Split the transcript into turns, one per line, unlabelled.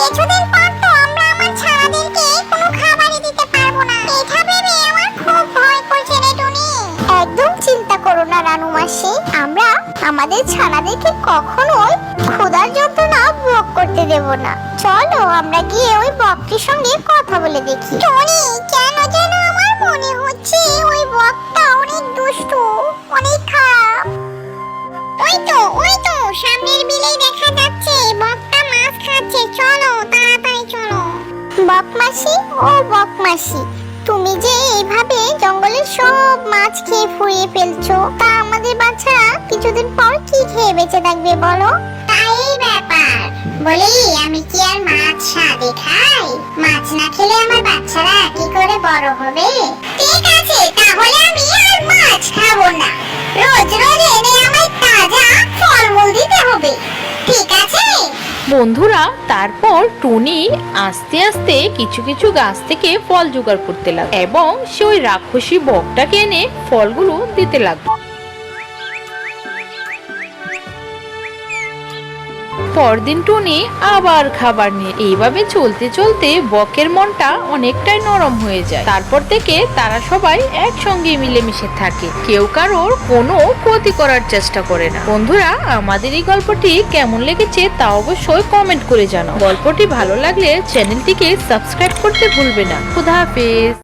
কিছুদিন পর তো আমরা আমার ছানাদেরকে কোনো খাবারই দিতে পারবো না। এটা ভেবে আমার খুব ভয় করছে রে টুনি। একদম চিন্তা করো না রানু মাসি, আমরা আমাদের ছানাদেরকে কখনোই ক্ষুধার যন্ত্রণা ভোগ করতে দেব না। চলো আমরা গিয়ে ওই বকটির সঙ্গে কথা বলে দেখি। টনি, কেন যেন আমার মনে হচ্ছে ওই বকটা অনেক দুষ্টু, অনেক খারাপ। ওই তো সামনের বিলেই দেখা যাচ্ছে বকটা মাছ খাচ্ছে। চলো তাড়াতাড়ি চলো। বকমাসি, ও বকমাসি, তুমি যে এইভাবে জঙ্গলের সব মাছ খেয়ে ফুরিয়ে ফেলছো, তা আমাদের বাচ্চারা কিছুদিন পর কি খেয়ে বেঁচে থাকবে বলো? তাই ব্যাপার বলি, আমি কি আর মাছ স্বাদে খাই? মাছ না খেলে আমার বাচ্চারা কি করে বড় হবে? ঠিক আছে, তাহলে আমি আর মাছ খাবো না। রোজ রোজ এনে আমায় তাজা ফলমূল দিতে হবে, ঠিক আছে?
বন্ধুরা, তারপর টুনি আস্তে আস্তে কিছু কিছু গাছ থেকে ফল জোগাড় করতে লাগলো এবং সে ওই রাক্ষসী বকটাকে এনে ফলগুলো দিতে লাগলো। পরদিন টুনি আবার খাবার নিয়ে। এইভাবে চলতে চলতে বকের মনটা অনেকটাই নরম হয়ে যায়। তারপর থেকে তারা সবাই একসঙ্গে মিলেমিশে থাকে, কেউ কারোর কোনো ক্ষতি করার চেষ্টা করে না। বন্ধুরা, আমাদের এই গল্পটি কেমন লেগেছে তা অবশ্যই কমেন্ট করে জানাও। গল্পটি ভালো লাগলে চ্যানেলটিকে সাবস্ক্রাইব করতে ভুলবে না। খুদা হাফেজ।